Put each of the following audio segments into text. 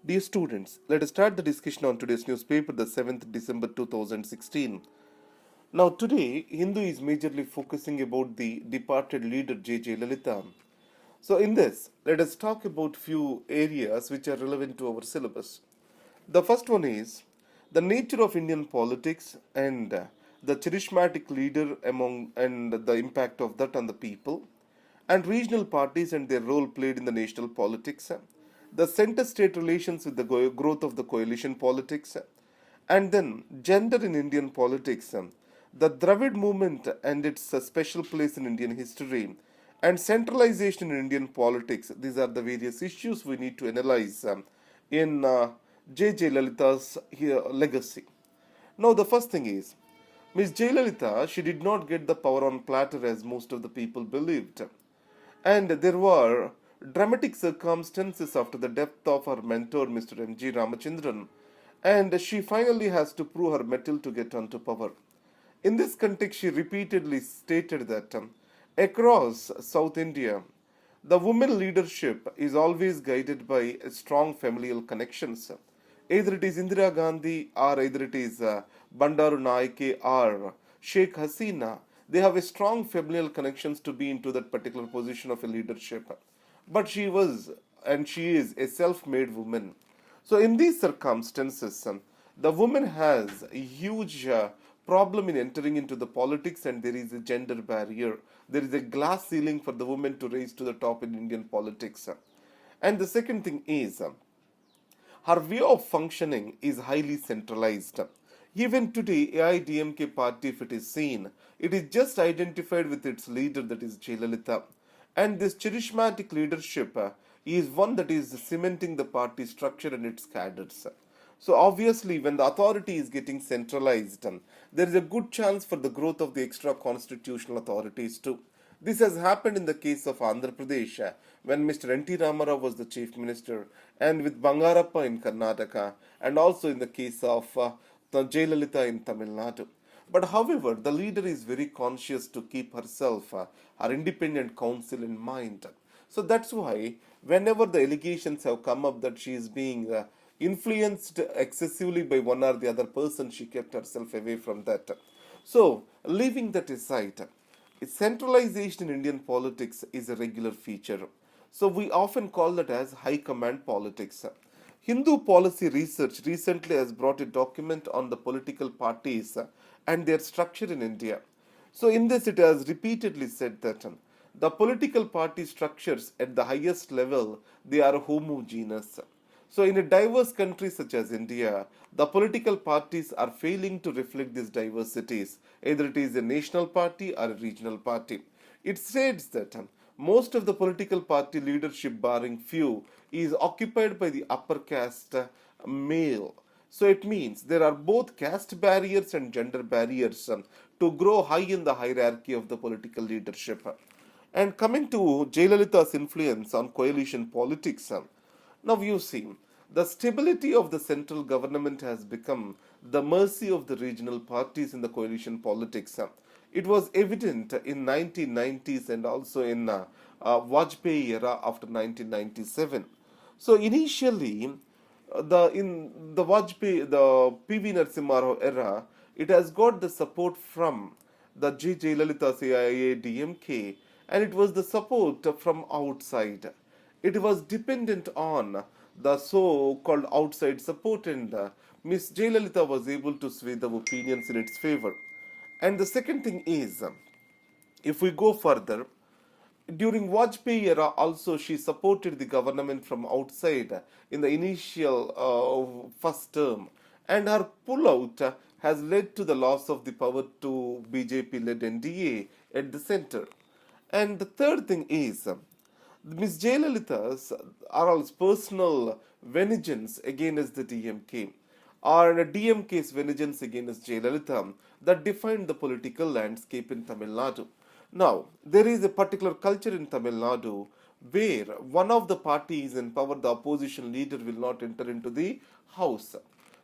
Dear students, let us start the discussion on today's newspaper, the 7th December 2016. Now, today, Hindu is majorly focusing about the departed leader J.J. Lalitha. So, in this, let us talk about few areas which are relevant to our syllabus. The first one is the nature of Indian politics and the charismatic leader among and the impact of that on the people, and regional parties and their role played in the national politics, the center state relations with the growth of the coalition politics, and then gender in Indian politics, the Dravid movement and its special place in Indian history, and centralization in Indian politics. These are the various issues we need to analyze in J.J. Lalitha's legacy. Now, the first thing is, Miss Jayalalitha, she did not get the power on platter as most of the people believed. And there were dramatic circumstances after the death of her mentor, Mr. M.G. Ramachandran, and she finally has to prove her mettle to get onto power. In this context, she repeatedly stated that across South India, the women leadership is always guided by strong familial connections. Either it is Indira Gandhi or either it is Bandaru Naike or Sheikh Hasina, they have a strong familial connections to be into that particular position of a leadership. But she was and she is a self-made woman. So in these circumstances, the woman has a huge problem in entering into the politics, and there is a gender barrier. There is a glass ceiling for the woman to rise to the top in Indian politics. And the second thing is her way of functioning is highly centralized. Even today, AIDMK party, if it is seen, it is just identified with its leader, that is Jayalalitha. And this charismatic leadership is one that is cementing the party structure and its cadres. So obviously, when the authority is getting centralized, there is a good chance for the growth of the extra constitutional authorities too. This has happened in the case of Andhra Pradesh when Mr. N.T. Ramarao was the chief minister, and with Bangarappa in Karnataka, and also in the case of Jayalalitha in Tamil Nadu. But however, the leader is very conscious to keep herself, her independent counsel in mind. So that's why whenever the allegations have come up that she is being influenced excessively by one or the other person, she kept herself away from that. So, leaving that aside, centralization in Indian politics is a regular feature. So, we often call that as high command politics. Hindu policy research recently has brought a document on the political parties and their structure in India. So, in this, it has repeatedly said that the political party structures at the highest level, they are homogeneous. So, in a diverse country such as India, the political parties are failing to reflect these diversities. Either it is a national party or a regional party. It states that most of the political party leadership, barring few, is occupied by the upper caste male. So it means there are both caste barriers and gender barriers to grow high in the hierarchy of the political leadership. And coming to Jayalalitha's influence on coalition politics, now you see, the stability of the central government has become the mercy of the regional parties in the coalition politics. It was evident in 1990s and also in Vajpayee era after 1997. So initially, the in the Vajpayee, the PV Narasimha Rao era, it has got the support from the J. Lalita CIA DMK, and it was the support from outside. It was dependent on the so-called outside support, and Miss Jayalalitha was able to sway the opinions in its favor. And the second thing is, if we go further, during Vajpayee era also she supported the government from outside in the initial first term, and her pullout has led to the loss of the power to BJP-led NDA at the center. And the third thing is, Ms. Jayalalitha's Aral's personal vengeance against the DMK, or DMK's vengeance against Jayalalitha, that defined the political landscape in Tamil Nadu. Now, there is a particular culture in Tamil Nadu where one of the parties in power, the opposition leader, will not enter into the house.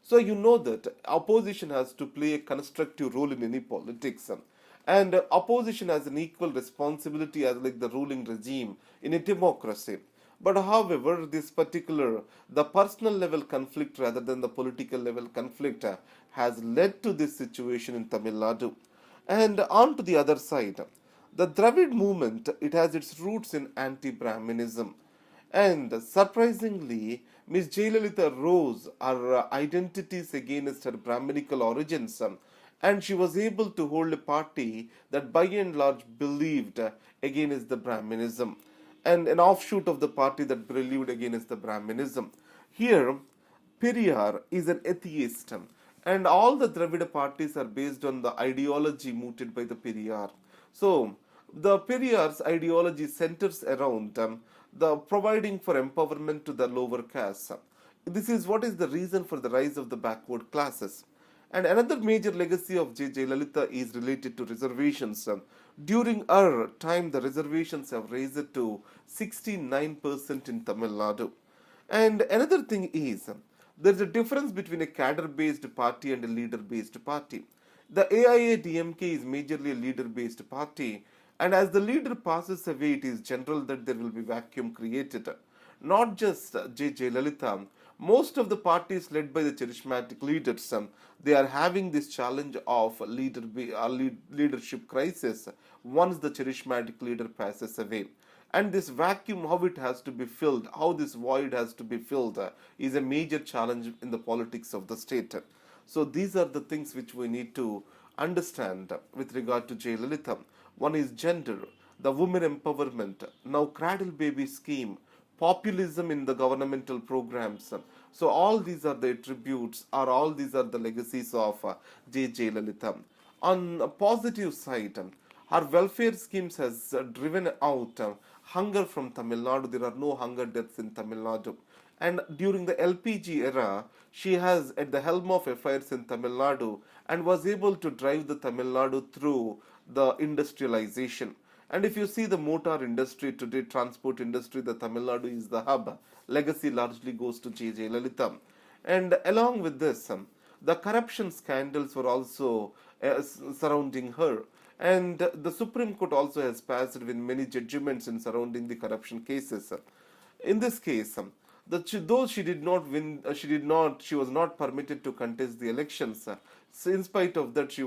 So you know that opposition has to play a constructive role in any politics, and opposition has an equal responsibility as like the ruling regime in a democracy. But however, the personal level conflict rather than the political level conflict has led to this situation in Tamil Nadu. And on to the other side, the Dravid movement, it has its roots in anti-Brahminism. And surprisingly, Miss Jayalalitha rose her identities against her Brahminical origins, and she was able to hold a party that by and large believed against the Brahminism, and an offshoot of the party that believed against the Brahminism. Here, Periyar is an atheist, and all the Dravida parties are based on the ideology mooted by the Periyar. So, the Periyar's ideology centers around the providing for empowerment to the lower caste. This is what is the reason for the rise of the backward classes. And another major legacy of J. Lalita is related to reservations. During her time, the reservations have raised to 69% in Tamil Nadu. And another thing is, there's a difference between a cadre based party and a leader based party. The AIA DMK is majorly a leader based party, and as the leader passes away, it is general that there will be vacuum created. Not just J. Lalita, most of the parties led by the charismatic leaders, they are having this challenge of leadership crisis once the charismatic leader passes away. And this vacuum, how it has to be filled, how this void has to be filled, is a major challenge in the politics of the state. So these are the things which we need to understand with regard to Jayalalitha. One is gender, the women empowerment, now cradle baby scheme, populism in the governmental programs. So all these are the attributes, or all these are the legacies of J. Lalita. On a positive side, her welfare schemes has driven out hunger from Tamil Nadu. There are no hunger deaths in Tamil Nadu. And during the LPG era, she has at the helm of affairs in Tamil Nadu and was able to drive the Tamil Nadu through the industrialization. And if you see the motor industry today, transport industry, the Tamil Nadu is the hub. Legacy largely goes to J. Lalita. And along with this, the corruption scandals were also surrounding her. And the Supreme Court also has passed with many judgments in surrounding the corruption cases. In this case, though she did not win, she was not permitted to contest the elections. So in spite of that, she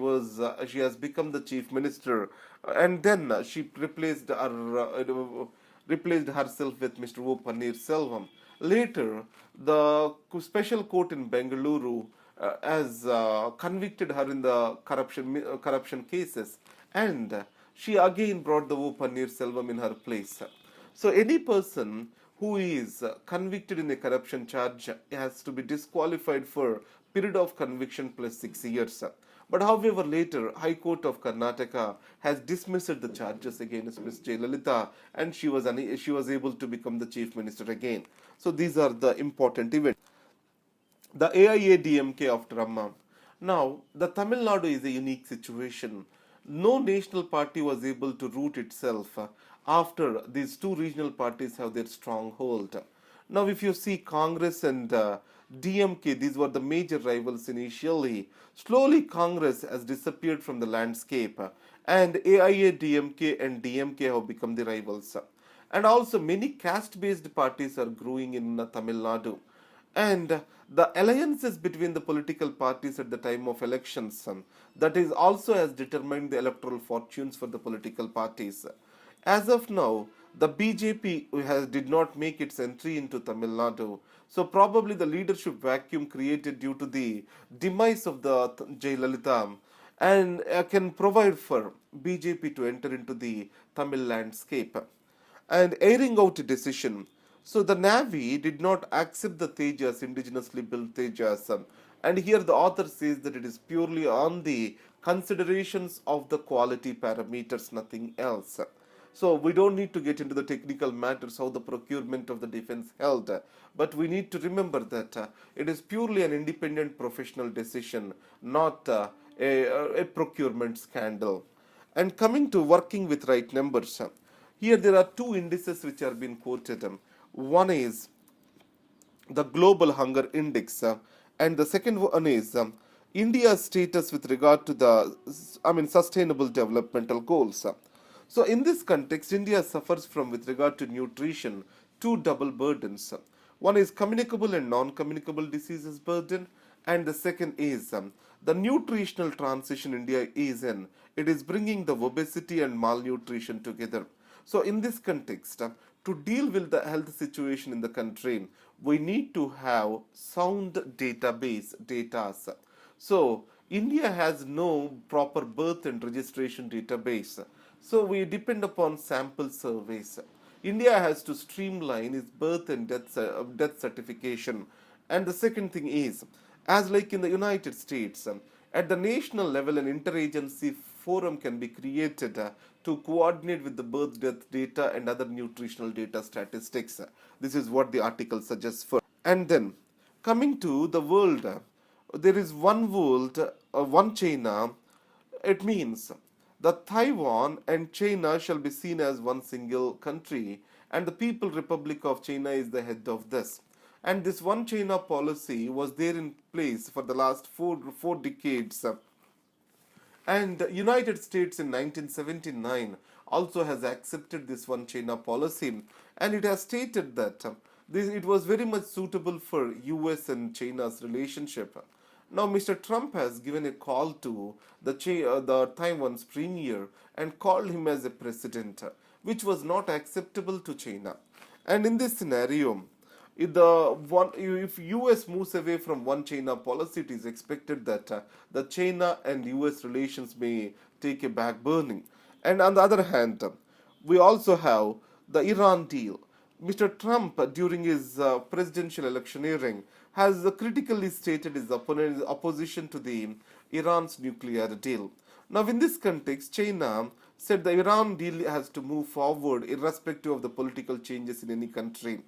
has become the chief minister, and then she replaced herself with Mr. O. Selvam. Later, the special court in Bengaluru has convicted her in the corruption cases, and she again brought the O. Selvam in her place. So any person who is convicted in a corruption charge has to be disqualified for period of conviction plus 6 years. But however, later High Court of Karnataka has dismissed the charges against Ms. Jayalalitha, and she was able to become the chief minister again. So these are the important events. The AIADMK after Amma. Now, the Tamil Nadu is a unique situation. No national party was able to root itself after these two regional parties have their stronghold. Now, if you see Congress and DMK, these were the major rivals initially. Slowly, Congress has disappeared from the landscape, and AIADMK and DMK have become the rivals. And also, many caste based parties are growing in Tamil Nadu. And the alliances between the political parties at the time of elections, that is also has determined the electoral fortunes for the political parties. As of now, the BJP did not make its entry into Tamil Nadu. So probably the leadership vacuum created due to the demise of the Jayalalitha and can provide for BJP to enter into the Tamil landscape. And airing out a decision. So the Navy did not accept the Tejas, indigenously built Tejas. And here the author says that it is purely on the considerations of the quality parameters, nothing else. So we don't need to get into the technical matters how the procurement of the defense held, but we need to remember that it is purely an independent professional decision, not a procurement scandal. And coming to working with right numbers, here there are two indices which are being quoted. One is the Global Hunger Index, and the second one is India's status with regard to the Sustainable Developmental Goals. So in this context, India suffers from, with regard to nutrition, two double burdens. One is communicable and non-communicable diseases burden, and the second is the nutritional transition India is in. It is bringing the obesity and malnutrition together. So, in this context, to deal with the health situation in the country, we need to have sound database data. So, India has no proper birth and registration database. So, we depend upon sample surveys. India has to streamline its birth and death certification. And the second thing is, as like in the United States, at the national level, an interagency forum can be created to coordinate with the birth death data and other nutritional data statistics. This is what the article suggests for. And then, coming to the world, there is one world, one China. It means that Taiwan and China shall be seen as one single country, and the People Republic of China is the head of this. And this one China policy was there in place for the last four decades. And United States in 1979 also has accepted this one China policy, and it has stated that it was very much suitable for US and China's relationship. Now, Mr. Trump has given a call to the Taiwan's premier and called him as a president, which was not acceptable to China. And in this scenario, if US moves away from one China policy, it is expected that the China and US relations may take a back burning. And on the other hand, we also have the Iran deal. Mr. Trump, during his presidential electioneering, has critically stated his opposition to the Iran's nuclear deal. Now, in this context, China said the Iran deal has to move forward irrespective of the political changes in any country.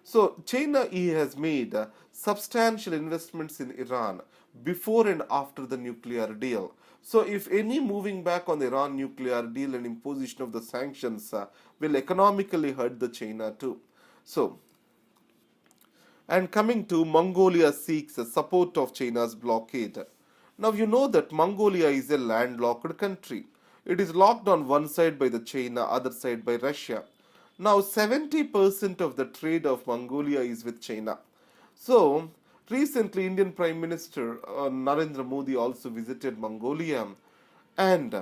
So, China has made substantial investments in Iran before and after the nuclear deal. So, if any moving back on the Iran nuclear deal and imposition of the sanctions will economically hurt the China too. So, and coming to Mongolia seeks support of China's blockade. Now, you know that Mongolia is a landlocked country. It is locked on one side by the China, other side by Russia. Now, 70% of the trade of Mongolia is with China. So, recently, Indian Prime Minister Narendra Modi also visited Mongolia, and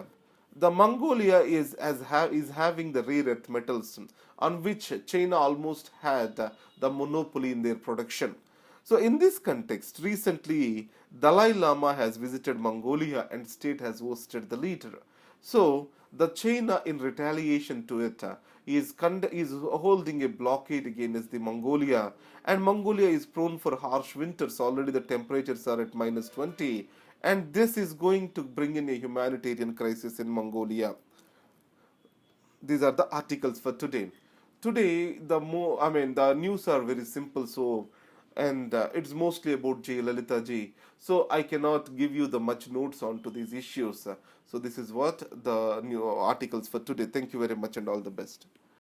the Mongolia is having the rare earth metals on which China almost had the monopoly in their production. So, in this context, recently Dalai Lama has visited Mongolia and state has hosted the leader. So, the China, in retaliation to it, is holding a blockade against the Mongolia, and Mongolia is prone for harsh winters. Already the temperatures are at -20, and this is going to bring in a humanitarian crisis in Mongolia. These are the articles for today. Today, the news are very simple, so and it's mostly about J. Lalita ji. So I cannot give you the much notes onto these issues. So this is what the new articles for today. Thank you very much and all the best.